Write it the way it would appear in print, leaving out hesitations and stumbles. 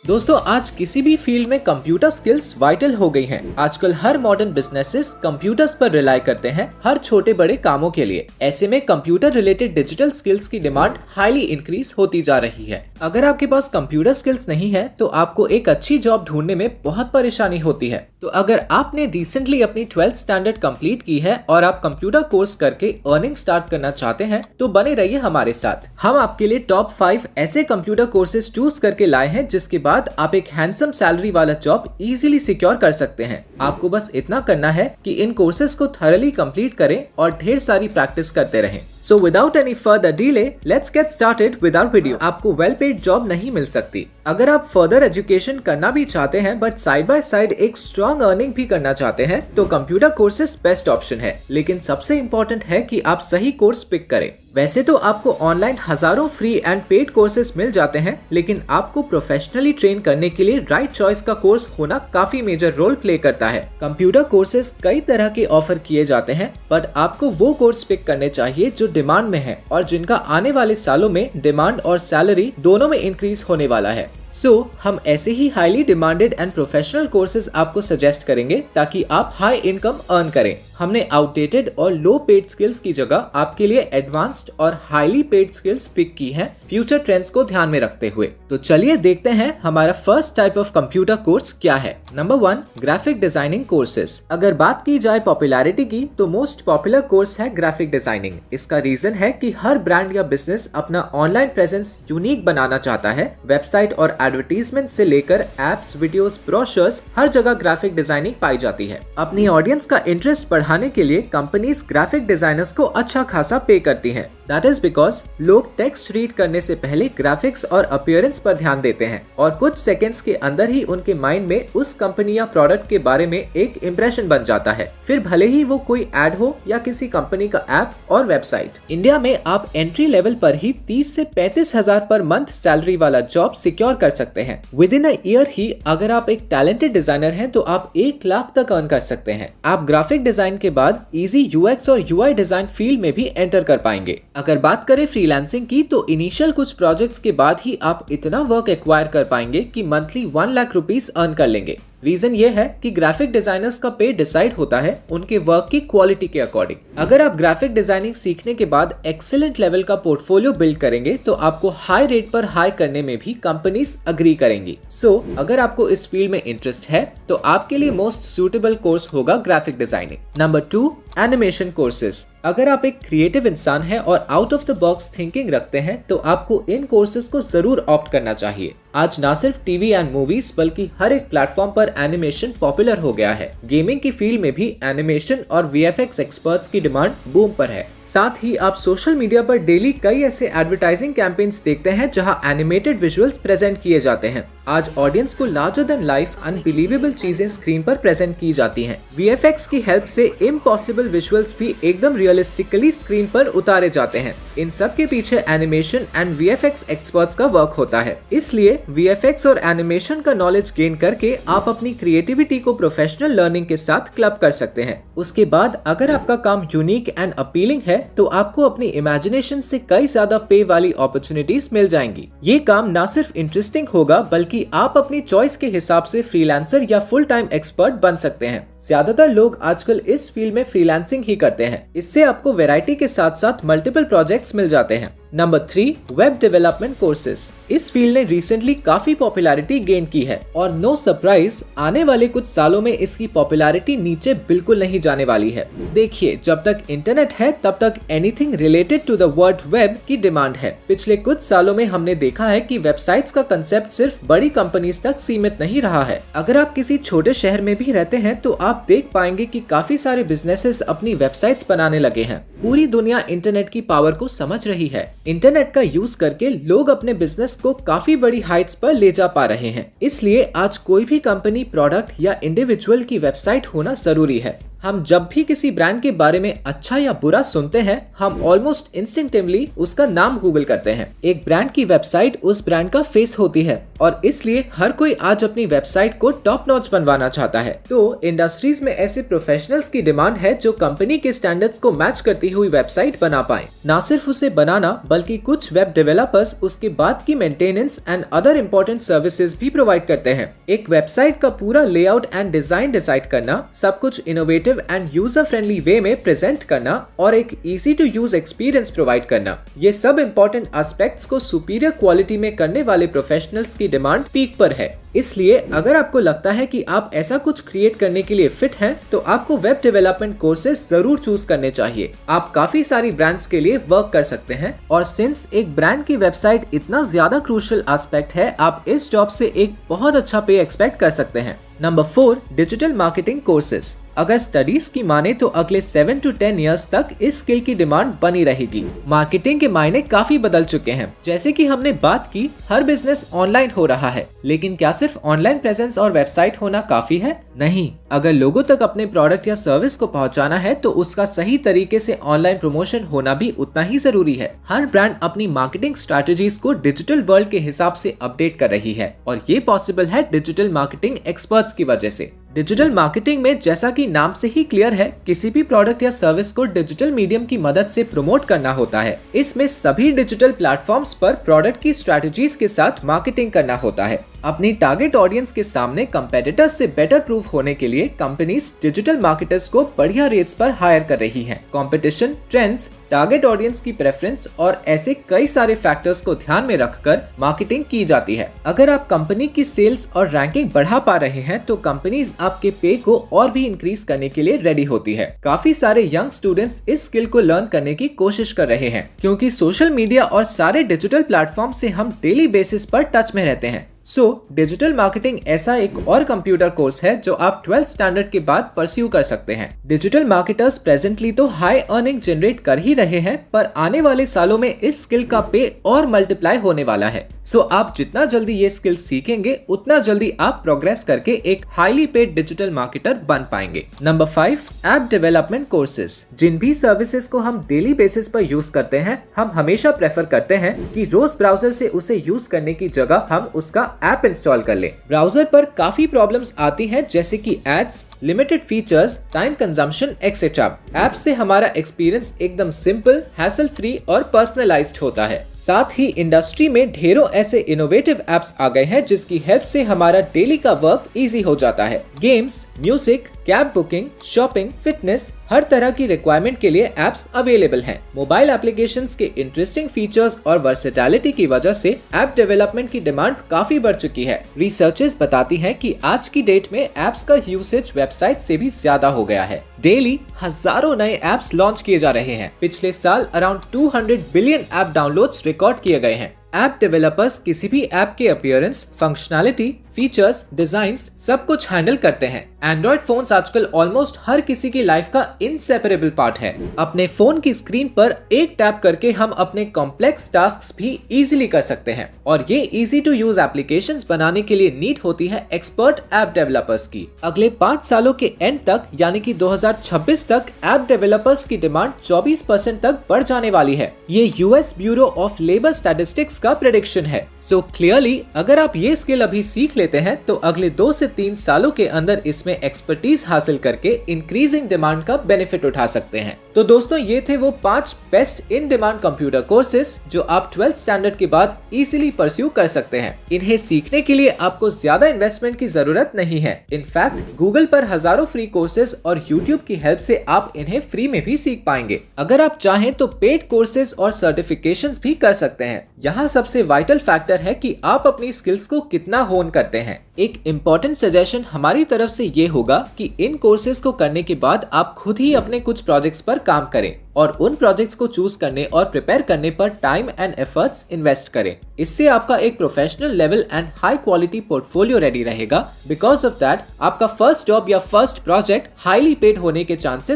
दोस्तों आज किसी भी फील्ड में कंप्यूटर स्किल्स वाइटल हो गई हैं। आजकल हर मॉडर्न बिजनेसेस कंप्यूटर्स पर रिलाई करते हैं हर छोटे बड़े कामों के लिए। ऐसे में कंप्यूटर रिलेटेड डिजिटल स्किल्स की डिमांड हाईली इंक्रीज होती जा रही है। अगर आपके पास कंप्यूटर स्किल्स नहीं है तो आपको एक अच्छी जॉब ढूंढने में बहुत परेशानी होती है। तो अगर आपने रिसेंटली अपनी 12th स्टैंडर्ड कंप्लीट की है और आप कंप्यूटर कोर्स करके अर्निंग स्टार्ट करना चाहते हैं तो बने रहिए हमारे साथ। हम आपके लिए टॉप 5 ऐसे कंप्यूटर कोर्सेज चूज करके लाए हैं जिसके बाद आप एक हैंडसम सैलरी वाला जॉब इजीली सिक्योर कर सकते हैं। आपको बस इतना करना है कि इन कोर्सेज को थॉरली कंप्लीट करें और ढेर सारी प्रैक्टिस करते रहें। So without any further delay, let's get started with our video। आपको वेल पेड जॉब नहीं मिल सकती। अगर आप फर्दर एजुकेशन करना भी चाहते हैं बट साइड बाय साइड एक स्ट्रॉन्ग अर्निंग भी करना चाहते हैं तो कंप्यूटर कोर्सेज बेस्ट ऑप्शन है। लेकिन सबसे इम्पोर्टेंट है कि आप सही कोर्स पिक करें। वैसे तो आपको ऑनलाइन हजारों फ्री एंड पेड कोर्सेज मिल जाते हैं, लेकिन आपको प्रोफेशनली ट्रेन करने के लिए राइट चॉइस का कोर्स होना काफी मेजर रोल प्ले करता है। कंप्यूटर कोर्सेज कई तरह के ऑफर किए जाते हैं बट आपको वो कोर्स पिक करने चाहिए जो डिमांड में है और जिनका आने वाले सालों में डिमांड और सैलरी दोनों में इंक्रीज होने वाला है। हम ऐसे ही highly demanded and professional courses आपको सजेस्ट करेंगे ताकि आप हाई इनकम अर्न करें। हमने आउटडेटेड और लो पेड स्किल्स की जगह आपके लिए एडवांस्ड और हाईली पेड स्किल्स पिक की हैं फ्यूचर ट्रेंड्स को ध्यान में रखते हुए। तो चलिए देखते हैं हमारा first type of computer course क्या है। Number 1, graphic designing courses. अगर बात की जाए पॉपुलैरिटी की तो मोस्ट पॉपुलर कोर्स है ग्राफिक डिजाइनिंग। इसका रीजन है कि हर ब्रांड या बिजनेस अपना ऑनलाइन प्रेजेंस यूनिक बनाना चाहता है। वेबसाइट और एडवर्टीजमेंट से लेकर एप्स, वीडियोस, ब्रोशर्स, हर जगह ग्राफिक डिजाइनिंग पाई जाती है। अपनी ऑडियंस का इंटरेस्ट बढ़ाने के लिए कंपनीज ग्राफिक डिजाइनर्स को अच्छा खासा पे करती हैं। That is because लोग टेक्स्ट रीड करने से पहले ग्राफिक्स और अपीयरेंस पर ध्यान देते हैं और कुछ सेकंड्स के अंदर ही उनके माइंड में उस कंपनी या प्रोडक्ट के बारे में एक इम्प्रेशन बन जाता है, फिर भले ही वो कोई एड हो या किसी कंपनी का ऐप और वेबसाइट। इंडिया में आप एंट्री लेवल पर ही 30 से 35 हजार पर मंथ सैलरी वाला जॉब सिक्योर कर सकते हैं। विद इन अ ईयर ही अगर आप एक टैलेंटेड डिजाइनर हैं तो आप 1 लाख तक अर्न कर सकते हैं। आप ग्राफिक डिजाइन के बाद इजी यूएक्स और यूआई डिजाइन फील्ड में भी एंटर कर पाएंगे। अगर बात करें फ्रीलांसिंग की तो इनिशियल कुछ प्रोजेक्ट्स के बाद ही आप इतना वर्क एक्वायर कर पाएंगे कि मंथली 1 लाख रुपीस अर्न कर लेंगे। रीजन ये है कि ग्राफिक डिजाइनर्स का पे डिसाइड होता है उनके वर्क की क्वालिटी के अकॉर्डिंग। अगर आप ग्राफिक डिजाइनिंग सीखने के बाद एक्सीलेंट लेवल का पोर्टफोलियो बिल्ड करेंगे तो आपको हाई रेट पर हाई करने में भी कंपनीज अग्री करेंगी। अगर आपको इस फील्ड में इंटरेस्ट है तो आपके लिए मोस्ट सूटेबल कोर्स होगा graphic designing. Number 2, animation courses. अगर आप एक क्रिएटिव इंसान हैं और out of the box thinking रखते हैं तो आपको इन कोर्सेज को जरूर ऑप्ट करना चाहिए। आज ना सिर्फ टीवी एंड मूवीज बल्कि हर एक प्लेटफॉर्म पर एनिमेशन पॉपुलर हो गया है। गेमिंग की फील्ड में भी एनिमेशन और वीएफएक्स एक्सपर्ट्स की डिमांड बूम पर है। साथ ही आप सोशल मीडिया पर डेली कई ऐसे एडवर्टाइजिंग कैंपेन्स देखते हैं जहां एनिमेटेड विजुअल्स प्रेजेंट किए जाते हैं। आज ऑडियंस को लार्जर देन लाइफ अनबिलीवेबल चीजें स्क्रीन पर प्रेजेंट की जाती हैं। वीएफएक्स की हेल्प से इम्पॉसिबल विजुअल्स भी एकदम रियलिस्टिकली स्क्रीन पर उतारे जाते हैं। इन सब के पीछे एनिमेशन एंड वीएफएक्स एक्सपर्ट्स का वर्क होता है। इसलिए वीएफएक्स और एनिमेशन का नॉलेज गेन करके आप अपनी क्रिएटिविटी को प्रोफेशनल लर्निंग के साथ क्लब कर सकते हैं। उसके बाद अगर आपका काम यूनिक एंड अपीलिंग है तो आपको अपनी इमेजिनेशन से कई ज्यादा पे वाली अपॉर्चुनिटीज मिल जाएंगी। ये काम ना सिर्फ इंटरेस्टिंग होगा बल्कि आप अपनी चॉइस के हिसाब से फ्रीलांसर या फुल टाइम एक्सपर्ट बन सकते हैं। ज्यादातर लोग आजकल इस फील्ड में फ्रीलांसिंग ही करते हैं। इससे आपको वैरायटी के साथ साथ मल्टीपल प्रोजेक्ट्स मिल जाते हैं। Number 3, web development courses. इस फील्ड ने रिसेंटली काफी पॉपुलैरिटी गेन की है और नो सरप्राइज आने वाले कुछ सालों में इसकी पॉपुलैरिटी नीचे बिल्कुल नहीं जाने वाली है। देखिए, जब तक इंटरनेट है तब तक anything related to the world web की डिमांड है। पिछले कुछ सालों में हमने देखा है कि वेबसाइट्स का कंसेप्ट सिर्फ बड़ी कंपनीज तक सीमित नहीं रहा है। अगर आप किसी छोटे शहर में भी रहते हैं तो आप देख पाएंगे कि काफी सारे बिजनेसेस अपनी वेबसाइट्स बनाने लगे हैं। पूरी दुनिया इंटरनेट की पावर को समझ रही है। इंटरनेट का यूज करके लोग अपने बिजनेस को काफी बड़ी हाइट्स पर ले जा पा रहे हैं। इसलिए आज कोई भी कंपनी, प्रोडक्ट या इंडिविजुअल की वेबसाइट होना जरूरी है। हम जब भी किसी ब्रांड के बारे में अच्छा या बुरा सुनते हैं, हम ऑलमोस्ट इंस्टिंक्टिवली उसका नाम गूगल करते हैं। एक ब्रांड की वेबसाइट उस ब्रांड का फेस होती है और इसलिए हर कोई आज अपनी वेबसाइट को टॉप नॉच बनवाना चाहता है। तो इंडस्ट्रीज में ऐसे प्रोफेशनल्स की डिमांड है जो कंपनी के स्टैंडर्ड्स को मैच करती हुई वेबसाइट बना पाए। ना सिर्फ उसे बनाना बल्कि कुछ वेब डेवलपर्स उसके बाद की maintenance and other important services भी प्रोवाइड करते हैं। एक वेबसाइट का पूरा लेआउट एंड डिजाइन डिसाइड करना, सब कुछ innovative and user friendly way में प्रेजेंट करना और एक easy to use experience provide करना, ये सब इंपॉर्टेंट एस्पेक्ट्स को सुपीरियर क्वालिटी में करने वाले प्रोफेशनल्स की डिमांड पीक पर है। इसलिए अगर आपको लगता है कि आप ऐसा कुछ क्रिएट करने के लिए फिट हैं, तो आपको वेब डेवलपमेंट कोर्सेज जरूर चूज करने चाहिए। आप काफी सारी ब्रांड्स के लिए वर्क कर सकते हैं और सिंस एक ब्रांड की वेबसाइट इतना ज्यादा क्रूशियल एस्पेक्ट है, आप इस जॉब से एक बहुत अच्छा पे एक्सपेक्ट कर सकते हैं। Number 4, digital marketing courses. अगर स्टडीज की माने तो अगले 7 to 10 इयर्स तक इस स्किल की डिमांड बनी रहेगी। मार्केटिंग के मायने काफी बदल चुके हैं। जैसे कि हमने बात की, हर बिजनेस ऑनलाइन हो रहा है, लेकिन क्या सिर्फ ऑनलाइन प्रेजेंस और वेबसाइट होना काफी है? नहीं, अगर लोगों तक अपने प्रोडक्ट या सर्विस को पहुंचाना है तो उसका सही तरीके से ऑनलाइन प्रमोशन होना भी उतना ही जरूरी है। हर ब्रांड अपनी मार्केटिंग स्ट्रैटेजीज को डिजिटल वर्ल्ड के हिसाब से अपडेट कर रही है और ये पॉसिबल है डिजिटल मार्केटिंग एक्सपर्ट्स की वजह से। डिजिटल मार्केटिंग में, जैसा कि नाम से ही क्लियर है, किसी भी प्रोडक्ट या सर्विस को डिजिटल मीडियम की मदद से प्रमोट करना होता है। इसमें सभी डिजिटल प्लेटफॉर्म्स पर प्रोडक्ट की स्ट्रैटेजीज के साथ मार्केटिंग करना होता है। अपनी टारगेट ऑडियंस के सामने कंपेटिटर्स से बेटर प्रूफ होने के लिए कंपनीज डिजिटल मार्केटर्स को बढ़िया रेट्स पर हायर कर रही हैं। कंपटीशन, ट्रेंड्स, टारगेट ऑडियंस की प्रेफरेंस और ऐसे कई सारे फैक्टर्स को ध्यान में रखकर मार्केटिंग की जाती है। अगर आप कंपनी की सेल्स और रैंकिंग बढ़ा पा रहे हैं तो कंपनीज आपके पे को और भी इंक्रीज करने के लिए रेडी होती है। काफी सारे यंग स्टूडेंट्स इस स्किल को लर्न करने की कोशिश कर रहे हैं, क्योंकि सोशल मीडिया और सारे डिजिटल प्लेटफॉर्म से हम डेली बेसिस पर टच में रहते हैं। डिजिटल मार्केटिंग ऐसा एक और कंप्यूटर कोर्स है जो आप 12th स्टैंडर्ड के बाद परस्यू कर सकते हैं। डिजिटल मार्केटर्स प्रेजेंटली तो हाई अर्निंग जनरेट कर ही रहे हैं, पर आने वाले सालों में इस स्किल का पे और मल्टीप्लाई होने वाला है। आप जितना जल्दी ये स्किल सीखेंगे, उतना जल्दी आप प्रोग्रेस करके एक हाईली पेड डिजिटल मार्केटर बन पाएंगे। Number 5, app development courses. जिन भी सर्विसेज को हम डेली बेसिस पर यूज करते हैं, हम हमेशा प्रेफर करते हैं कि रोज ब्राउजर से उसे यूज करने की जगह हम उसका ऐप इंस्टॉल कर ले। ब्राउजर पर काफी प्रॉब्लम्स आती हैं, जैसे कि ads, limited features, time consumption etcetera. App से हमारा एक्सपीरियंस एकदम सिंपल, हैसल फ्री और पर्सनलाइज्ड होता है। साथ ही इंडस्ट्री में ढेरों ऐसे इनोवेटिव एप्स आ गए हैं जिसकी हेल्प से हमारा डेली का वर्क इजी हो जाता है। Games, music, cab booking, shopping, fitness, हर तरह की रिक्वायरमेंट के लिए एप्स अवेलेबल हैं। मोबाइल एप्लीकेशंस के इंटरेस्टिंग फीचर्स और वर्सेटैलिटी की वजह से ऐप डेवलपमेंट की डिमांड काफी बढ़ चुकी है। रिसर्चेस बताती हैं कि आज की डेट में एप्स का यूसेज वेबसाइट से भी ज्यादा हो गया है। डेली हजारों नए एप्स लॉन्च किए जा रहे हैं। पिछले साल around 200 billion app downloads record किए गए हैं। ऐप डेवलपर्स किसी भी ऐप के अपीयरेंस, फंक्शनैलिटी, फीचर्स, डिजाइन्स सब कुछ हैंडल करते हैं। एंड्रॉइड फोन्स आजकल ऑलमोस्ट हर किसी की लाइफ का इनसेपरेबल पार्ट है। अपने फोन की स्क्रीन पर एक टैप करके हम अपने कॉम्प्लेक्स टास्क्स भी इजीली कर सकते हैं और ये इजी टू यूज एप्लीकेशंस बनाने के लिए नीड होती है एक्सपर्ट ऐप डेवलपर्स की। अगले 5 सालों के एंड तक यानी कि 2026 तक ऐप डेवलपर्स की डिमांड 24% तक बढ़ जाने वाली है। ये US bureau of labour statistics का प्रेडिक्शन है। क्लियरली अगर आप ये स्किल अभी सीख लेते हैं तो अगले 2 से 3 सालों के अंदर इसमें एक्सपर्टीज हासिल करके इंक्रीजिंग डिमांड का बेनिफिट उठा सकते हैं। तो दोस्तों, ये थे वो 5 best in demand computer courses जो आप 12th स्टैंडर्ड के बाद इजीली परस्यू कर सकते हैं। इन्हें सीखने के लिए आपको ज्यादा इन्वेस्टमेंट की जरूरत नहीं है। इनफैक्ट गूगल पर हजारों फ्री कोर्सेज और यूट्यूब की हेल्प से आप इन्हें फ्री में भी सीख पाएंगे। अगर आप चाहें तो पेड कोर्सेज और सर्टिफिकेशंस भी कर सकते हैं। यहाँ सबसे वाइटल फैक्टर है कि आप अपनी स्किल्स को कितना होन करते हैं। एक इम्पोर्टेंट सजेशन हमारी तरफ से ये होगा कि इन कोर्सेज को करने के बाद आप खुद ही अपने कुछ प्रोजेक्ट्स पर काम करें और उन प्रोजेक्ट्स को चूज करने और प्रिपेयर करने पर टाइम एंड एफर्ट्स इन्वेस्ट करें। इससे आपका एक professional level and high quality portfolio ready रहेगा। बिकॉज ऑफ दैट आपका फर्स्ट जॉब या फर्स्ट प्रोजेक्ट हाईली पेड होने के चांसेस